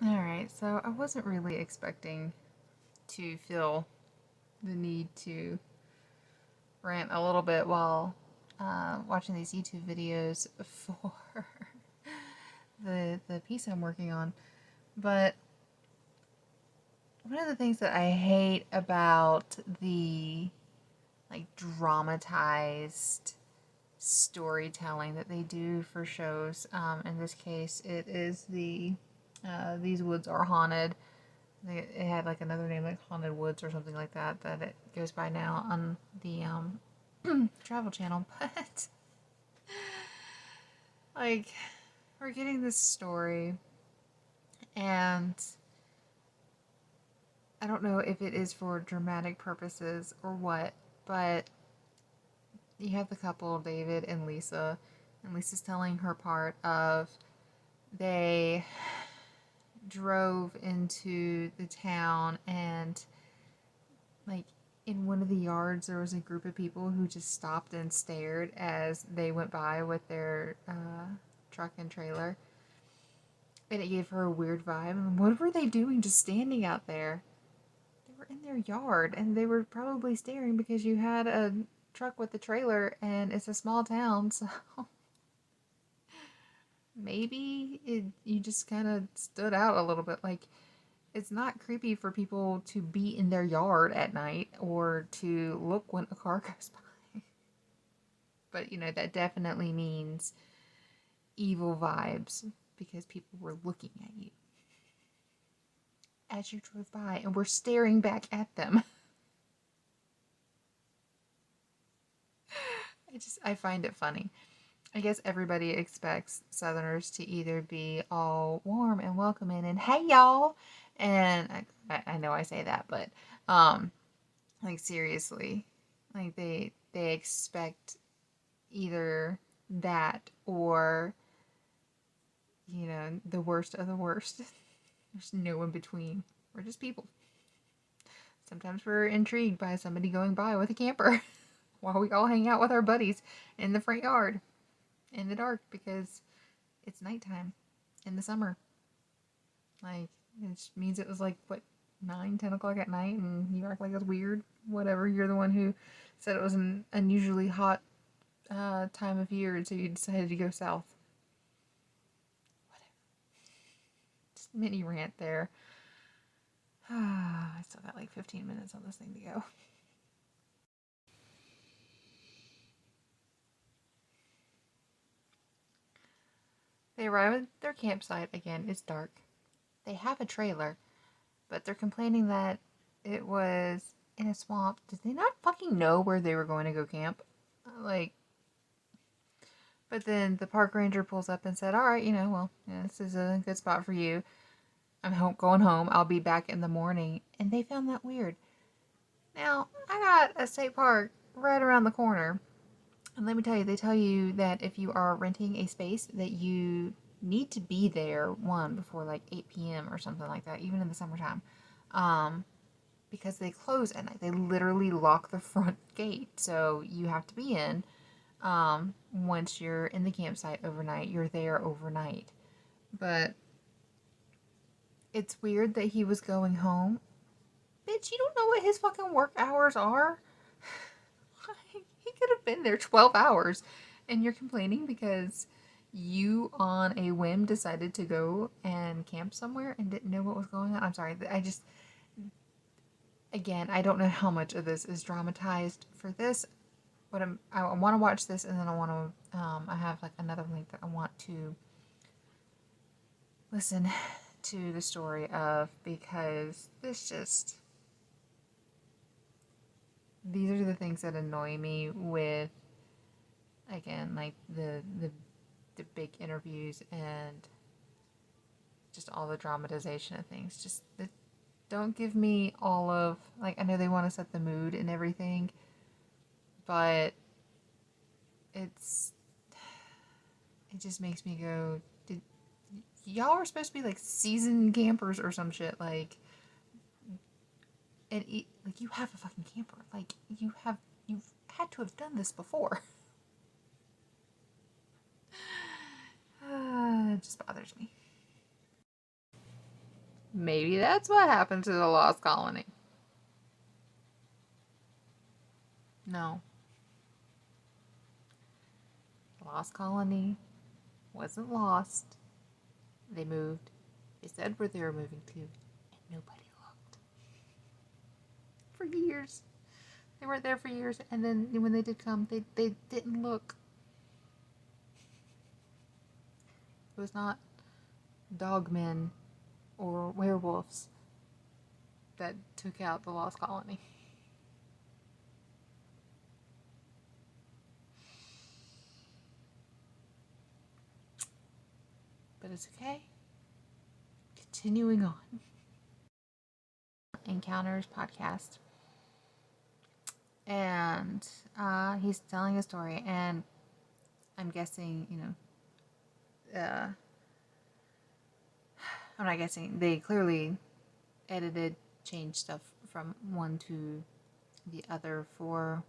Alright, so I wasn't really expecting to feel the need to rant a little bit while watching these YouTube videos for the piece I'm working on. But one of the things that I hate about the like dramatized storytelling that they do for shows, in this case, it is the These Woods Are Haunted. It had like another name, like Haunted Woods or something like that, that it goes by now on the Travel Channel. But like, we're getting this story, and I don't know if it is for dramatic purposes or what, but you have the couple, David and Lisa, and Lisa's telling her part of they drove into the town, and like in one of the yards there was a group of people who just stopped and stared as they went by with their truck and trailer, and it gave her a weird vibe. And what were they doing just standing out there? They were in their yard, and they were probably staring because you had a truck with a trailer, and it's a small town, so maybe you just kind of stood out a little bit. Like, it's not creepy for people to be in their yard at night or to look when a car goes by. But, that definitely means evil vibes because people were looking at you as you drove by and were staring back at them. I find it funny. I guess everybody expects Southerners to either be all warm and welcoming and hey y'all, and I know I say that, but like seriously, like they expect either that or the worst of the worst. There's no in between. We're just people. Sometimes we're intrigued by somebody going by with a camper while we all hang out with our buddies in the front yard in the dark because it's nighttime in the summer. Like, it just means it was like, what, 9, 10 o'clock at night, and you act like it's weird. Whatever, you're the one who said it was an unusually hot time of year, and so you decided to go south. Whatever. Just a mini rant there. I still got like 15 minutes on this thing to go. They arrive at their campsite again. It's dark. They have a trailer, but they're complaining that it was in a swamp. Did they not fucking know where they were going to go camp? Like, but then the park ranger pulls up and said, all right, well, yeah, this is a good spot for you. I'm going home. I'll be back in the morning. And they found that weird. Now, I got a state park right around the corner. And let me tell you, they tell you that if you are renting a space that you need to be there, before like 8 p.m. or something like that, even in the summertime. Because they close at night. They literally lock the front gate. So you have to be in. Once you're in the campsite overnight, you're there overnight. But it's weird that he was going home. Bitch, you don't know what his fucking work hours are? He could have been there 12 hours. And you're complaining because you, on a whim, decided to go and camp somewhere and didn't know what was going on. I'm sorry. Again, I don't know how much of this is dramatized for this. But I want to watch this, and then I have like another link that I want to listen to the story of, because these are the things that annoy me with, again, like the big interviews and just all the dramatization of things. Don't give me all of, like, I know they want to set the mood and everything, but it's, it just makes me go, did y'all are supposed to be like seasoned campers or some shit, like, and eat, like, you have a fucking camper, like, you've had to have done this before. It just bothers me. Maybe that's what happened to the lost colony. No. The lost colony wasn't lost. They moved. They said where they were moving to, and nobody looked. For years. They weren't there for years, and then when they did come, they didn't look. It was not dogmen or werewolves that took out the lost colony. But it's okay. Continuing on. Encounters podcast. And he's telling a story, and I'm guessing, I'm not guessing, they clearly edited, changed stuff from one to the other for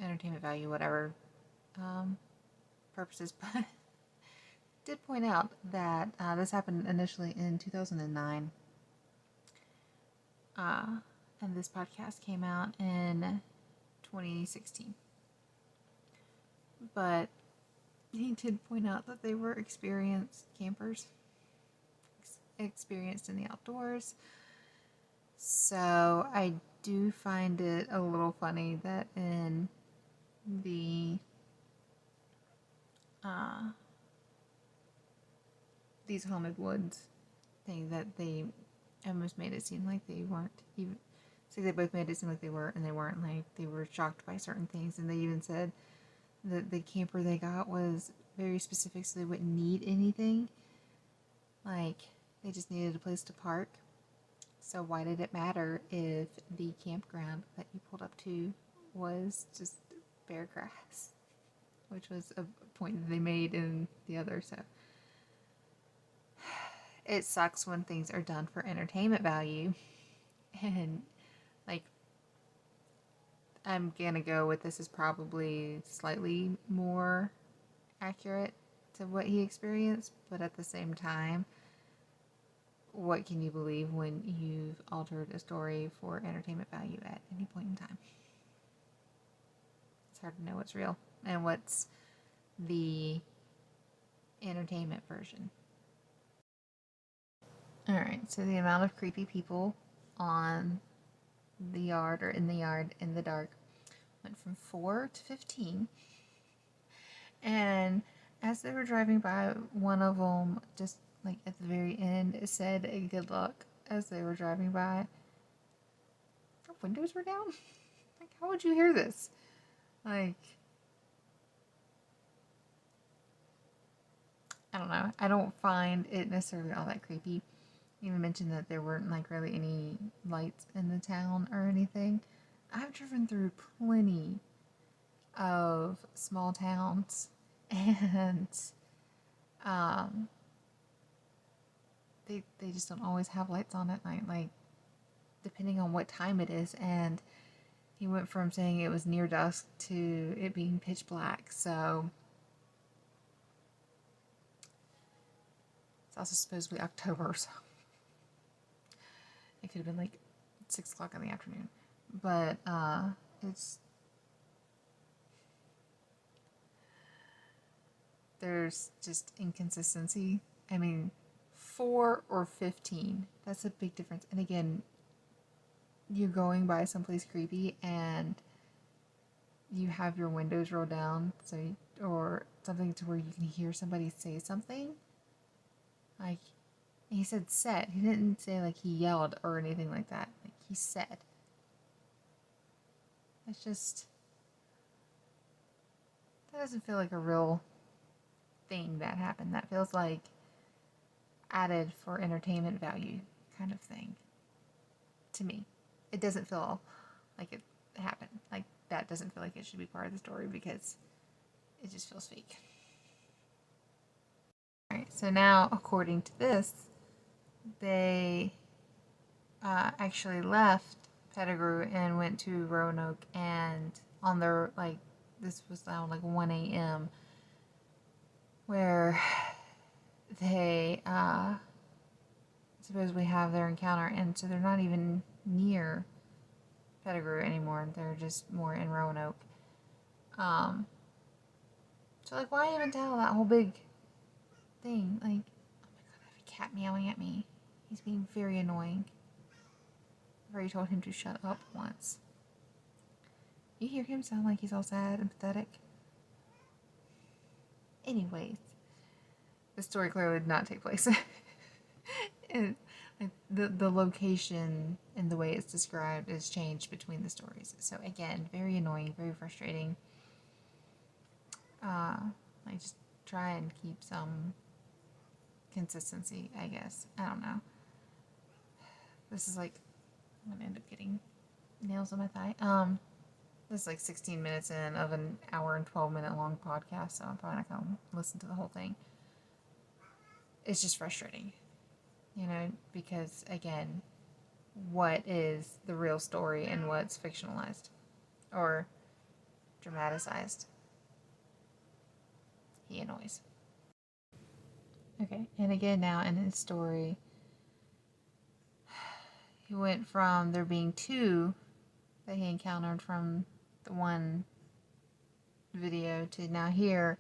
entertainment value, whatever purposes, but did point out that this happened initially in 2009, and this podcast came out in 2016. But he did point out that they were experienced campers, experienced in the outdoors. So I do find it a little funny that in the these haunted woods thing that they almost made it seem like they weren't even. So they both made it seem like they were, and they weren't. Like they were shocked by certain things, and they even said that the camper they got was very specific, so they wouldn't need anything. Like they just needed a place to park. So why did it matter if the campground that you pulled up to was just bare grass? Which was a point that they made in the other, so. It sucks when things are done for entertainment value. And, like, I'm gonna go with this is probably slightly more accurate to what he experienced, but at the same time, what can you believe when you've altered a story for entertainment value at any point in time? It's hard to know what's real and what's the entertainment version. Alright, so the amount of creepy people on the yard or in the yard in the dark went from 4 to 15. And as they were driving by, one of them, just like at the very end, said good luck as they were driving by. Their windows were down? Like, how would you hear this? Like, I don't know. I don't find it necessarily all that creepy. You even mentioned that there weren't like really any lights in the town or anything. I've driven through plenty of small towns, and they just don't always have lights on at night, like depending on what time it is. And he went from saying it was near dusk to it being pitch black, so it's also supposedly October, so it could have been like 6 o'clock in the afternoon. But it's, there's just inconsistency. I mean, 4 or 15, that's a big difference. And again, you're going by someplace creepy and you have your windows rolled down, so or something to where you can hear somebody say something. Like, he said said. He didn't say like he yelled or anything like that. Like, he said. It's just, that doesn't feel like a real thing that happened. That feels like added for entertainment value kind of thing. To me, it doesn't feel like it happened. Like, that doesn't feel like it should be part of the story because it just feels fake. Alright, so now, according to this, they actually left Pettigrew and went to Roanoke, and on their, like, this was around like 1 a.m. where they supposedly have their encounter, and so they're not even near Pettigrew anymore. They're just more in Roanoke. So like, why even tell that whole big thing? Like, oh my god, I have a cat meowing at me. He's being very annoying. I've already told him to shut up once. You hear him sound like he's all sad and pathetic? Anyways, the story clearly did not take place. Like, the location and the way it's described is changed between the stories. So again, very annoying, very frustrating. Like, just try and keep some consistency, I guess. I don't know. This is like, I'm gonna end up getting nails on my thigh. This is like 16 minutes in of an hour and 12-minute long podcast, so I'm probably not gonna listen to the whole thing. It's just frustrating, you know, because again, what is the real story and what's fictionalized or dramatized? He annoys. Okay, and again now in his story, he went from there being 2 that he encountered from the one video to now here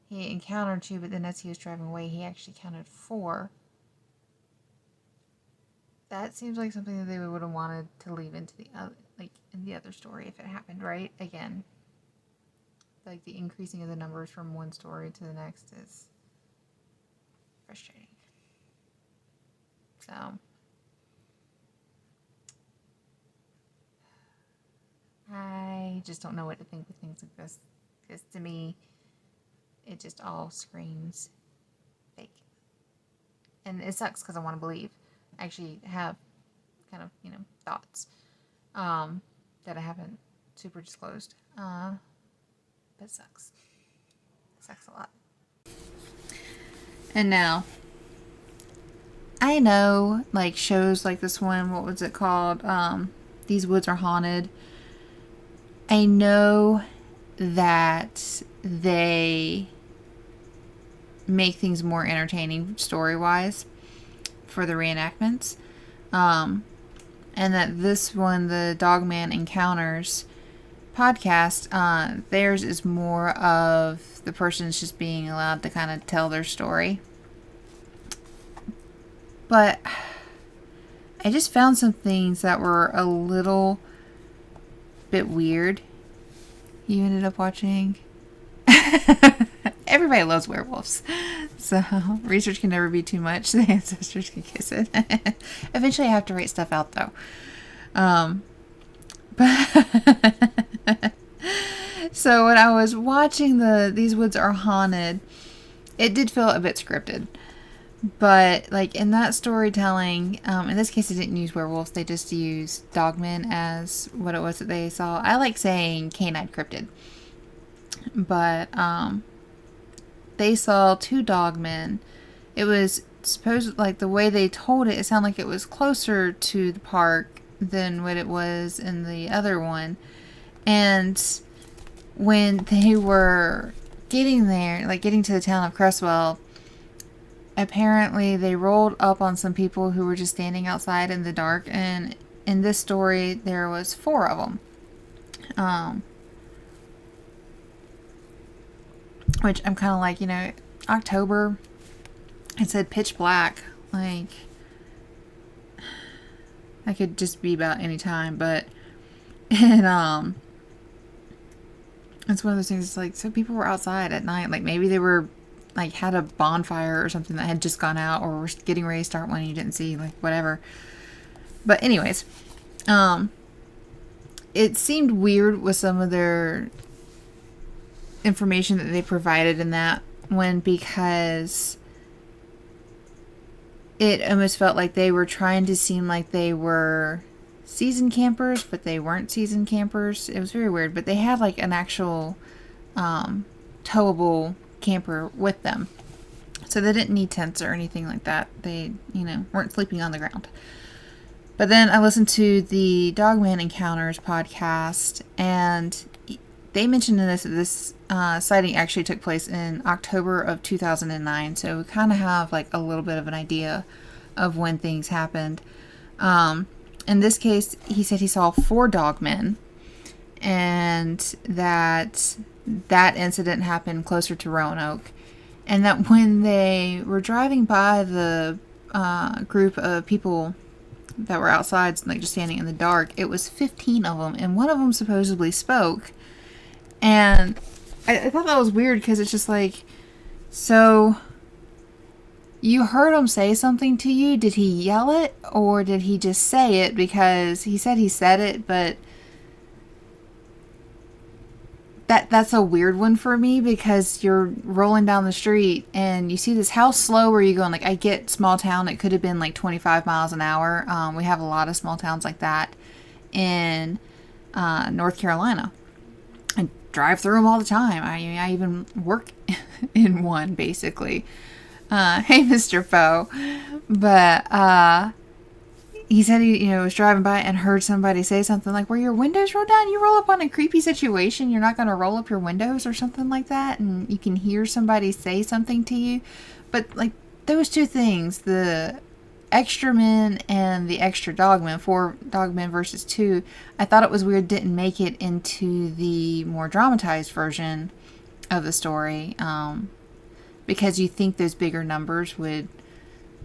he encountered 2, but then as he was driving away he actually counted 4. That seems like something that they would have wanted to leave into the other, like in the other story if it happened, right? Again, like the increasing of the numbers from one story to the next is frustrating. So I just don't know what to think with things like this, because to me it just all screams fake. And it sucks because I want to believe. I actually have kind of, you know, thoughts that I haven't super disclosed. But it sucks. It sucks a lot. And now, I know, like, shows like this one, what was it called? These Woods Are Haunted. I know that they make things more entertaining story-wise for the reenactments. And that this one, the Dogman Encounters podcast, theirs is more of the person's just being allowed to kind of tell their story. But I just found some things that were a little bit weird. You ended up watching? Everybody loves werewolves. So research can never be too much. The ancestors can kiss it. Eventually I have to write stuff out though. But so when I was watching These Woods Are Haunted, it did feel a bit scripted. But like in that storytelling, in this case they didn't use werewolves, they just used dogmen as what it was that they saw. I like saying canine cryptid. But they saw 2 dogmen. It was supposed, like the way they told it, it sounded like it was closer to the park than what it was in the other one. And when they were getting there, like getting to the town of Cresswell, apparently they rolled up on some people who were just standing outside in the dark, and in this story there was 4 of them. Which I'm kind of like, you know, October, it said pitch black, like that could just be about any time. But and it's one of those things, it's like, so people were outside at night, like maybe they were like had a bonfire or something that had just gone out, or were getting ready to start one you didn't see, like whatever. But anyways, it seemed weird with some of their information that they provided in that one, because it almost felt like they were trying to seem like they were season campers, but they weren't season campers. It was very weird, but they had like an actual towable camper with them. So they didn't need tents or anything like that. They, weren't sleeping on the ground. But then I listened to the Dogman Encounters podcast, and they mentioned in this sighting actually took place in October of 2009. So we kind of have like a little bit of an idea of when things happened. In this case, he said he saw 4 dogmen, and that incident happened closer to Roanoke. And that when they were driving by the group of people that were outside, like just standing in the dark, it was 15 of them, and one of them supposedly spoke. And I thought that was weird, because it's just like, so you heard him say something to you? Did he yell it, or did he just say it? Because he said it, but that's a weird one for me, because you're rolling down the street and you see this. How slow are you going? Like, I get small town, it could have been like 25 miles an hour. We have a lot of small towns like that in North Carolina. I drive through them all the time. I even work in one, basically. Hey, Mr. Foe. But he said he, was driving by and heard somebody say something like, "Were your windows rolled down? You roll up on a creepy situation, you're not going to roll up your windows," or something like that. And you can hear somebody say something to you. But like those two things, the extra men and the extra dogmen, 4 dogmen versus 2, I thought it was weird didn't make it into the more dramatized version of the story. Because you think those bigger numbers would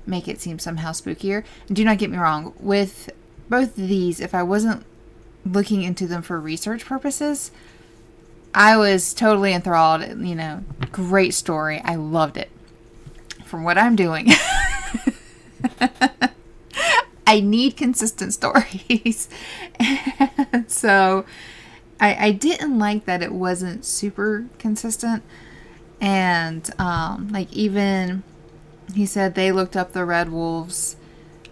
make it seem somehow spookier. And do not get me wrong, with both of these, if I wasn't looking into them for research purposes, I was totally enthralled. Great story. I loved it. From what I'm doing, I need consistent stories. And so I didn't like that it wasn't super consistent. And even he said they looked up the red wolves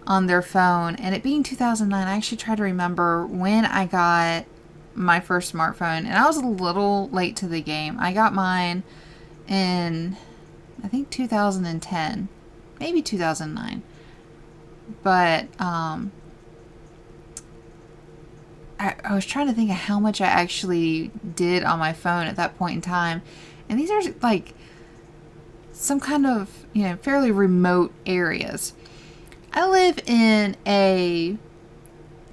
on their phone, and it being 2009, I actually tried to remember when I got my first smartphone, and I was a little late to the game. I got mine in, I think, 2010, maybe 2009. But I was trying to think of how much I actually did on my phone at that point in time. And these are like some kind of, fairly remote areas. I live in a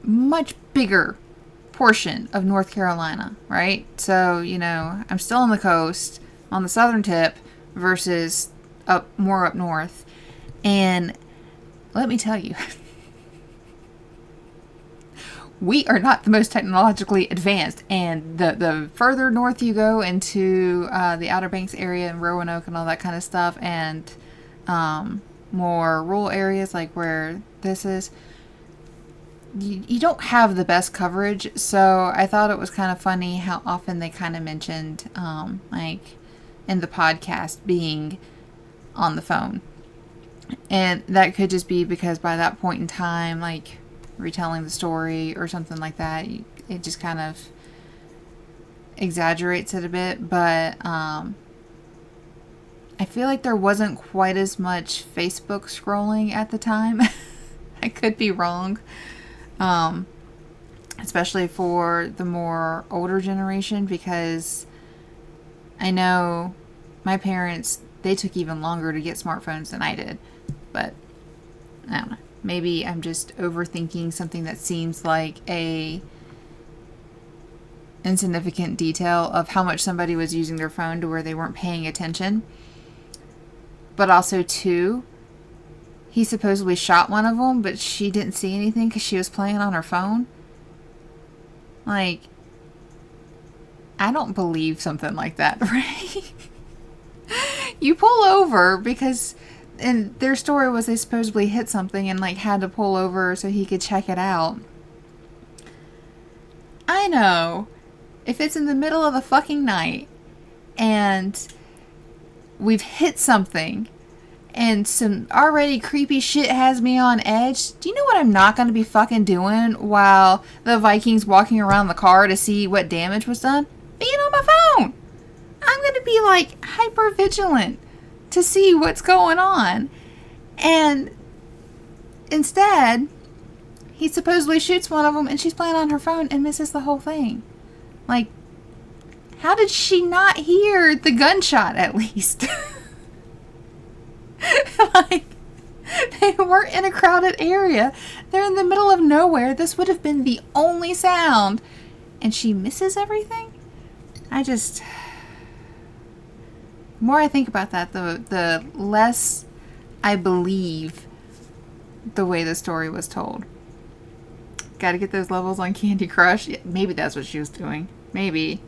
much bigger portion of North Carolina, right? So, I'm still on the coast, on the southern tip, versus more up north. And let me tell you, we are not the most technologically advanced. And the further north you go into the Outer Banks area and Roanoke and all that kind of stuff, and more rural areas like where this is, you don't have the best coverage. So I thought it was kind of funny how often they kind of mentioned, like in the podcast, being on the phone. And that could just be because by that point in time, like retelling the story or something like that, it just kind of exaggerates it a bit. But I feel like there wasn't quite as much Facebook scrolling at the time. I could be wrong. Especially for the more older generation, because I know my parents, they took even longer to get smartphones than I did. But I don't know. Maybe I'm just overthinking something that seems like a insignificant detail of how much somebody was using their phone to where they weren't paying attention. But also, too, he supposedly shot one of them, but she didn't see anything because she was playing on her phone. Like, I don't believe something like that, right? You pull over because, and their story was they supposedly hit something and like had to pull over so he could check it out. I know, if it's in the middle of the fucking night and we've hit something and some already creepy shit has me on edge, do you know what I'm not going to be fucking doing while the Vikings walking around the car to see what damage was done? Being on my phone. I'm going to be like hyper vigilant to see what's going on. And instead, he supposedly shoots one of them and she's playing on her phone and misses the whole thing. Like, how did she not hear the gunshot at least? Like, they weren't in a crowded area. They're in the middle of nowhere. This would have been the only sound. And she misses everything? The more I think about that, the less I believe the way the story was told. Gotta get those levels on Candy Crush. Yeah, maybe that's what she was doing. Maybe.